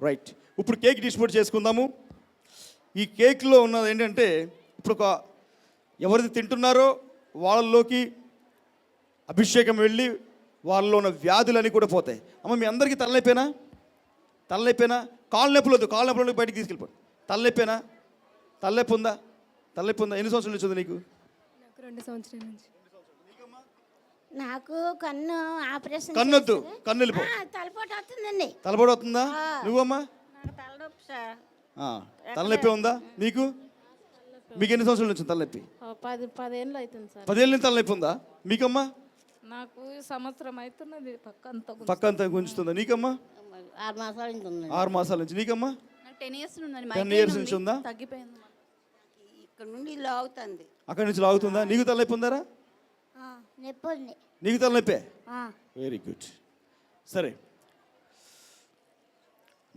Right, ఇప్పుడు cake distribute చేసుకుందాము. ఈ కేక్లో ఉన్నది ఏంటంటే, ఇప్పుడు ఎవరిది తింటున్నారో వాళ్ళలోకి అభిషేకం వెళ్ళి వాళ్ళలో ఉన్న వ్యాధులన్నీ కూడా పోతాయి. అమ్మ, మీ అందరికీ తలనొప్పేనా? కాళ్ళ నొప్పులు బయటికి తీసుకెళ్ళిపోండి. తలనొప్పి ఉందా? ఎన్ని సంవత్సరాలు వచ్చింది నీకు? నాకు 2 సంవత్సరాల నుంచి. నాకు కన్ను ఆపరేషన్. కన్నొద్దు, కన్ను వెళ్ళిపో. తలపోటు వస్తుందండి. తలపోటు వస్తుందా? నువ్వమ్మా? నాకు తలనొప్పి సార్. తలనొప్పి ఉందా నీకు? మీకు ఎన్ని సంవత్సరాల నుంచి తలనొప్పి? 10 ఏళ్ళు అవుతుంది సార్. 10 ఏళ్ళ నుంచి తలనొప్పి ఉందా? మీకమ్మా? నాకు సంవత్సరం అవుతున్నది. పక్క అంతా గుంజుతుందా? నీకమ్మా? 6 మాసాల నుంచి ఉందండి. 6 మాసాల నుంచి. నీకమ్మా? 10 ఇయర్స్ ఉందండి. 10 ఇయర్స్ నుంచి ఉందా? తగ్గిపోయింది. ఇక్కడ నుండి లాగుతుంది. అక్కడి నుంచి లాగుతుందా? నీకు తలనొప్పి ఉందారా? నొప్పి ఉంది. నీకు తలనొప్పే? Very good. సరే,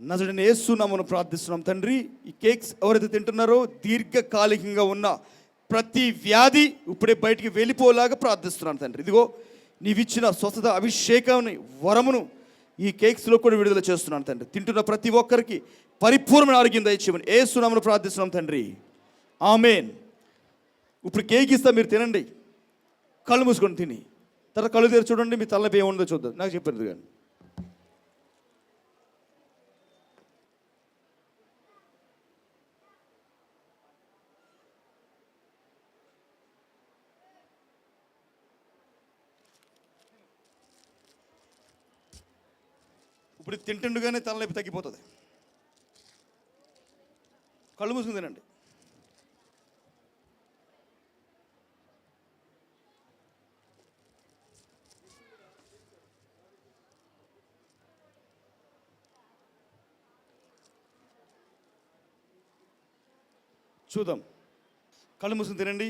నజరేయుడైన యేసు నామమున ప్రార్థిస్తున్నాం తండ్రి. ఈ కేక్స్ ఎవరైతే తింటున్నారో దీర్ఘకాలికంగా ఉన్న ప్రతి వ్యాధి ఇప్పుడే బయటికి వెళ్ళిపోలాగా ప్రార్థిస్తున్నాను తండ్రి. ఇదిగో నీవిచ్చిన స్వస్థత అభిషేకాన్ని, వరమును ఈ కేక్స్లో కూడా విడుదల చేస్తున్నాను తండ్రి. తింటున్న ప్రతి ఒక్కరికి పరిపూర్ణమైన ఆరోగ్యం దయచేయమని యేసు నామమున ప్రార్థిస్తున్నాం తండ్రి. ఆమేన్. ఇప్పుడు కేక్ ఇస్తా, మీరు తినండి. కళ్ళు మూసుకొని తిని తర్వాత కళ్ళు తెరిచి చూడండి, మీ తలనొప్పి ఏముందో చూద్దాం. నాకు చెప్పారు కానీ ఇప్పుడు తింటుండగానే తలనొప్పి తగ్గిపోతుంది. కళ్ళు మూసుకుని తినండి. చూద్దాం. కళ్ళు మూసుకుని తినండి.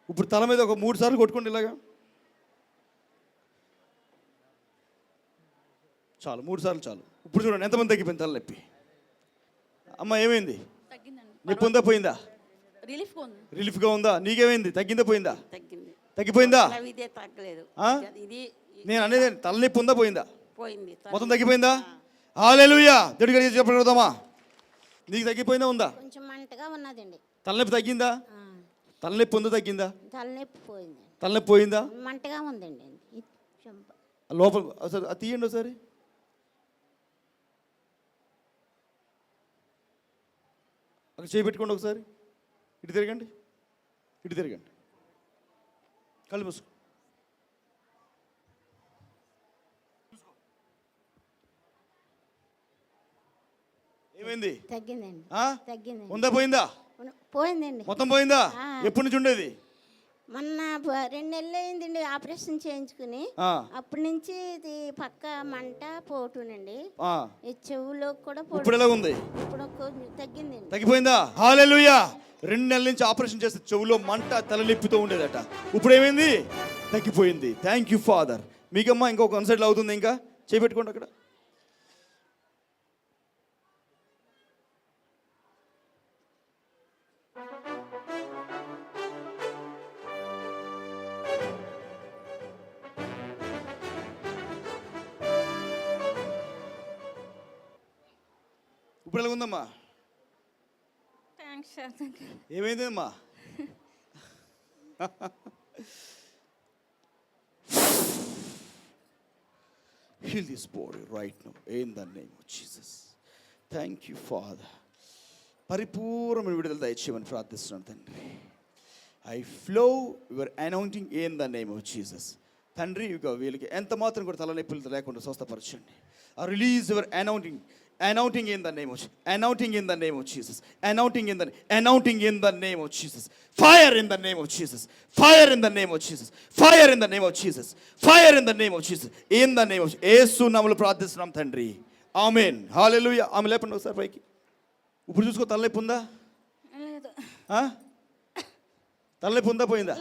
ఇప్పుడు తల మీద ఒక 3 సార్లు కొట్టుకోండి ఇలాగా. చాలు, 3 సార్లు చాలు. ఇప్పుడు చూడండి ఎంతమంది తగ్గిపోయింది తలనొప్పి. అమ్మ, ఏమైంది? నొప్పి ఉందా పోయిందా? రిలీఫ్గా ఉందా? నీకేమైంది? తగ్గిందా పోయిందా? తగ్గిపోయిందా? నేను అనేది తలనొప్పి ఉందా పోయిందా? మొత్తం తగ్గిపోయిందా? హల్లెలూయా. దేవుడికి చెప్పగలుగుతామా? నీకు తగ్గిపోయిందా ఉందా? కొంచెం మంటగా ఉన్నదండి. తలనొప్పి తగ్గిందా? తలనొప్పి ఉందా తగ్గిందా? తలనొప్పి పోయిందా? మంటగా ఉందండి. లోపల ఒకసారి అది తీయండి. ఒకసారి అక్కడ చేపెట్టుకోండి. ఒకసారి ఇటు తిరగండి. కళ్ళు మూసుకో. ఏమైంది? తగ్గిందండి. ఉందా పోయిందా? పోయిందండి. మొత్తం పోయిందా? ఎప్పటి నుంచి ఉండేది? మొన్న 2 నెలలు అయిందండి ఆపరేషన్ చేయించుకుని. అప్పటి నుంచి ఇది పక్క మంట పోటునండి. ఈ చెవులో కూడా ఇప్పుడు ఎలా ఉంది? ఇప్పుడు తగ్గిందండి. తగ్గిపోయిందా? హల్లెలూయా. 2 నెలల నుంచి ఆపరేషన్ చేస్తే చెవులో మంట, తలనొప్పితో ఉండేదట. ఇప్పుడు ఏమైంది? తగ్గిపోయింది. Thank you father. మీకమ్మా ఇంకొక 1 సైడ్లో అవుతుంది. ఇంకా చేపెట్టుకోండి అక్కడ. ఇప్పుడు ఎలా ఉందమ్మా? ఏమైందమ్మా? Heal this body right now in the name of Jesus. Thank you Father. పరిపూర్ణమైన విడుదల దయచేయమని ప్రార్థిస్తున్నాను తండ్రి. I flow your anointing in the name of Jesus. తండ్రి, ఇక వీళ్ళకి ఎంత మాత్రం కూడా తలనొప్పులు లేకుండా స్వస్థపరచండి. I release your anointing in the name of Jesus. Anointing in the name of Jesus. Anointing in the name of Jesus. Fire in the name of Jesus. Fire in the name of Jesus. Fire in the name of Jesus. Fire in the name of Jesus. In the name of Jesus. యేసు నామములో ప్రార్థిస్తున్నాం తండ్రి. ఆమేన్. హల్లెలూయా. ఆమె లేపండి ఒకసారి పైకి. ఇప్పుడు చూసుకో, తలనొప్పి ఉందా? తలనొప్పి ఉందా పోయిందా?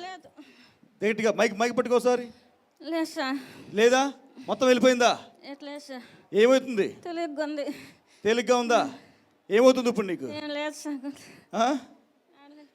గట్టిగా మైక్ పట్టుకో ఒకసారి. లేదా? మొత్తం వెళ్ళిపోయిందా? ఏమవుతుంది? తేలిగ్గా ఉందా? ఏమవుతుంది ఇప్పుడు నీకు?